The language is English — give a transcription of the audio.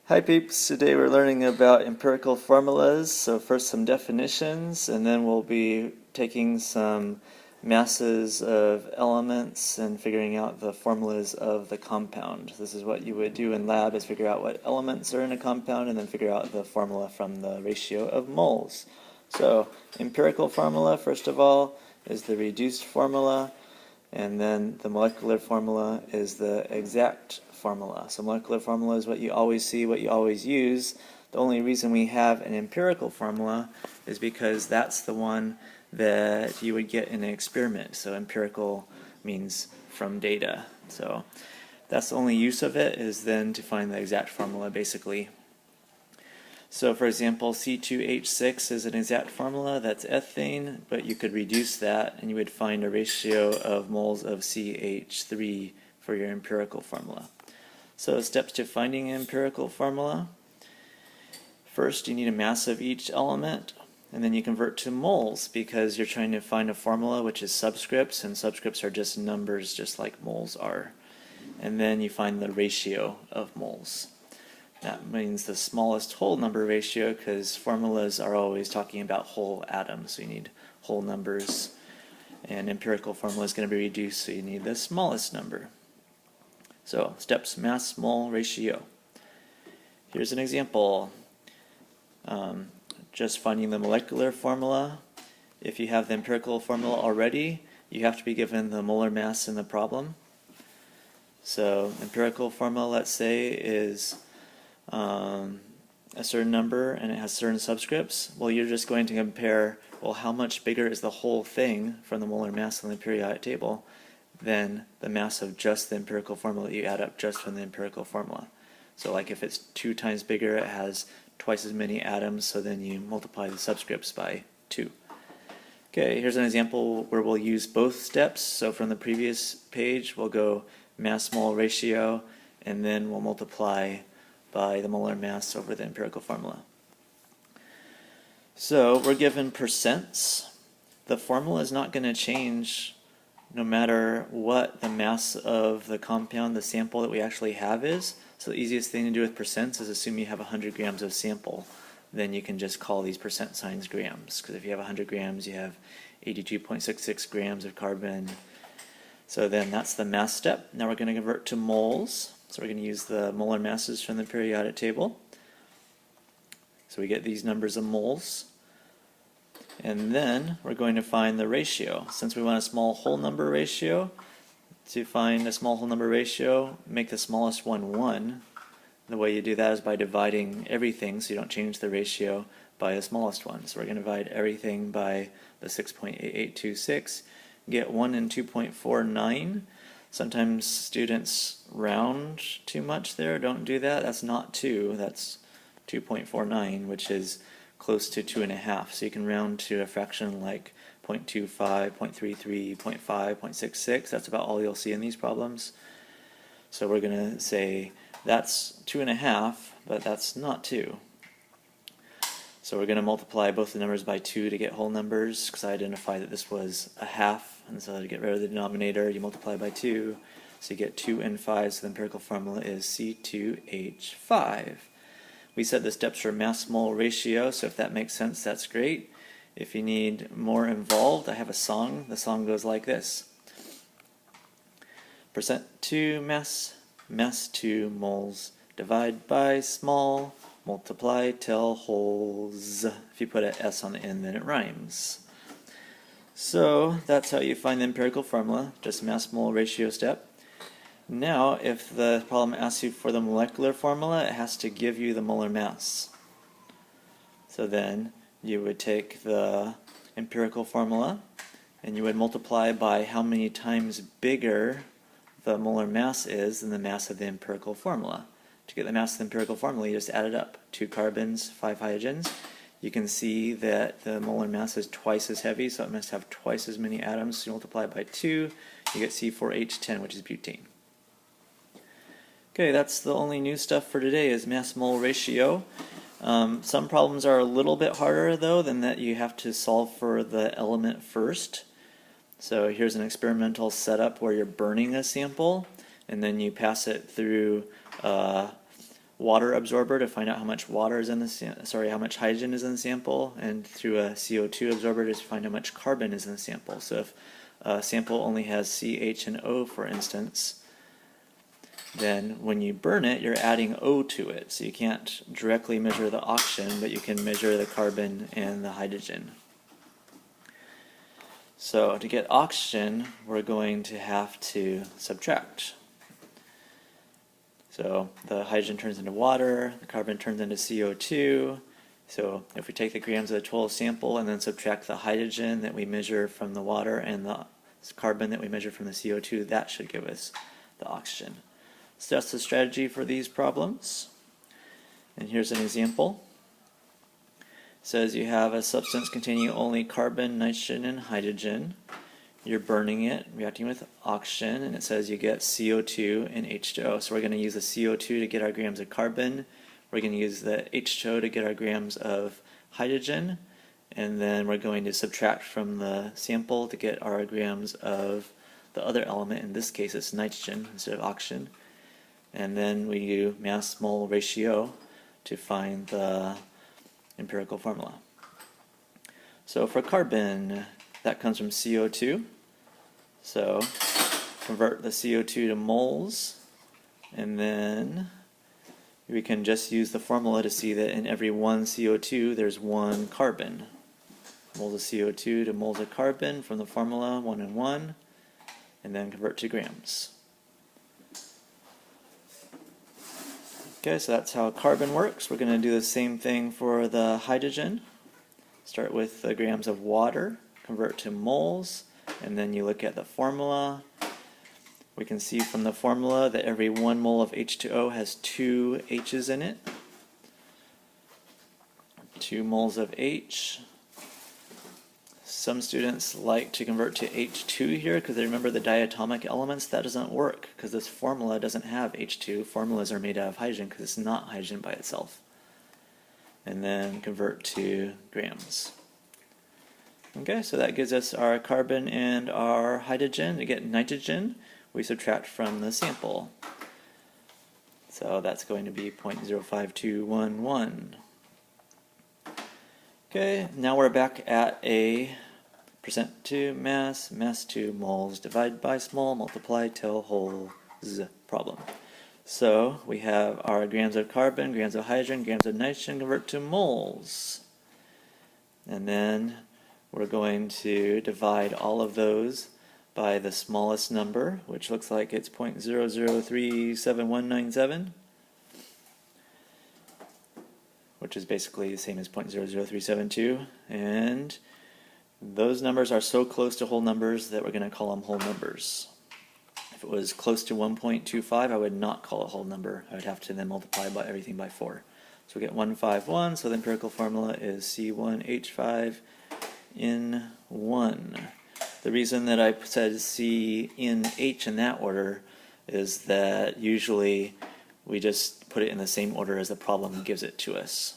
Hi peeps, today we're learning about empirical formulas. So first some definitions, and then we'll be taking some masses of elements and figuring out the formulas of the compound. This is what you would do in lab, is figure out what elements are in a compound and then figure out the formula from the ratio of moles. So empirical formula, first of all, is the reduced formula, and then the molecular formula is the exact formula. So molecular formula is what you always see, what you always use. The only reason we have an empirical formula is because that's the one that you would get in an experiment. So empirical means from data. So that's the only use of it, is then to find the exact formula basically. So for example, C2H6 is an exact formula, that's ethane, but you could reduce that and you would find a ratio of moles of CH3 for your empirical formula. So steps to finding an empirical formula. First, you need a mass of each element, and then you convert to moles because you're trying to find a formula which is subscripts, and subscripts are just numbers just like moles are. And then you find the ratio of moles. That means the smallest whole number ratio, because formulas are always talking about whole atoms, so you need whole numbers. And empirical formula is going to be reduced, so you need the smallest number. So steps: mass mole ratio. Here's an example. Just finding the molecular formula. If you have the empirical formula already, you have to be given the molar mass in the problem. So empirical formula, let's say, is a certain number and it has certain subscripts. Well, you're just going to compare, well, how much bigger is the whole thing from the molar mass on the periodic table than the mass of just the empirical formula that you add up just from the empirical formula. So like if it's 2 times bigger, it has twice as many atoms, so then you multiply the subscripts by 2. Okay, here's an example where we'll use both steps. So from the previous page, we'll go mass mole ratio, and then we'll multiply by the molar mass over the empirical formula. So we're given percents. The formula is not going to change no matter what the mass of the compound, the sample that we actually have, is. So the easiest thing to do with percents is assume you have 100 grams of sample. Then you can just call these percent signs grams, because if you have 100 grams, you have 82.66 grams of carbon. So then that's the mass step. Now we're going to convert to moles. So we're going to use the molar masses from the periodic table. So we get these numbers of moles. And then we're going to find the ratio. Since we want a small whole number ratio, to find a small whole number ratio, make the smallest one 1. The way you do that is by dividing everything, so you don't change the ratio, by the smallest one. So we're going to divide everything by the 6.8826, get 1 and 2.49. Sometimes students round too much there. Don't do that. That's not 2. That's 2.49, which is close to 2.5. So you can round to a fraction like 0.25, 0.33, 0.5, 0.66. That's about all you'll see in these problems. So we're going to say that's 2.5, but that's not 2. So we're going to multiply both the numbers by 2 to get whole numbers, because I identified that this was a half, and so to get rid of the denominator, you multiply by 2, so you get 2 and 5, so the empirical formula is C2H5. We said the steps for mass mole ratio, so if that makes sense, that's great. If you need more involved, I have a song. The song goes like this. Percent to mass, mass to moles, divide by small, multiply till wholes. If you put an S on the end, then it rhymes. So that's how you find the empirical formula, just mass mole ratio step. Now, if the problem asks you for the molecular formula, it has to give you the molar mass. So then you would take the empirical formula and you would multiply by how many times bigger the molar mass is than the mass of the empirical formula. To get the mass of the empirical formula, you just add it up. 2 carbons, 5 hydrogens. You can see that the molar mass is twice as heavy, so it must have twice as many atoms. So you multiply by 2, you get C4H10, which is butane. Okay, that's the only new stuff for today, is mass mole ratio. Some problems are a little bit harder, though, than that you have to solve for the element first. So here's an experimental setup where you're burning a sample, and then you pass it through water absorber to find out how much water is in the how much hydrogen is in the sample, and through a CO2 absorber to find how much carbon is in the sample. So if a sample only has C, H, and O, for instance, then when you burn it, you're adding O to it. So you can't directly measure the oxygen, but you can measure the carbon and the hydrogen. So to get oxygen, we're going to have to subtract. So the hydrogen turns into water, the carbon turns into CO2. So if we take the grams of the total sample and then subtract the hydrogen that we measure from the water and the carbon that we measure from the CO2, that should give us the oxygen. So that's the strategy for these problems. And here's an example. It says you have a substance containing only carbon, nitrogen, and hydrogen. You're burning it, reacting with oxygen, and it says you get CO2 and H2O. So we're going to use the CO2 to get our grams of carbon. We're going to use the H2O to get our grams of hydrogen. And then we're going to subtract from the sample to get our grams of the other element. In this case, it's nitrogen instead of oxygen. And then we do mass-mole ratio to find the empirical formula. So for carbon, that comes from CO2. So convert the CO2 to moles, and then we can just use the formula to see that in every 1 CO2 there's 1 carbon. Moles of CO2 to moles of carbon from the formula, 1 and 1, and then convert to grams. Okay, so that's how carbon works. We're going to do the same thing for the hydrogen. Start with the grams of water, convert to moles, and then you look at the formula. We can see from the formula that every 1 mole of H2O has 2 H's in it. 2 moles of H. Some students like to convert to H2 here because they remember the diatomic elements. That doesn't work because this formula doesn't have H2. Formulas are made out of hydrogen because it's not hydrogen by itself. And then convert to grams. Okay, so that gives us our carbon and our hydrogen. To get nitrogen, we subtract from the sample. So that's going to be 0.05211. Okay, now we're back at a percent to mass, mass to moles, divide by small, multiply till wholes problem. So we have our grams of carbon, grams of hydrogen, grams of nitrogen, convert to moles. And then we're going to divide all of those by the smallest number, which looks like it's 0.0037197, which is basically the same as 0.00372. And those numbers are so close to whole numbers that we're going to call them whole numbers. If it was close to 1.25, I would not call it a whole number. I would have to then multiply by everything by 4. So we get 151, so the empirical formula is C1H5N1. The reason that I said C in H in that order is that usually we just put it in the same order as the problem gives it to us.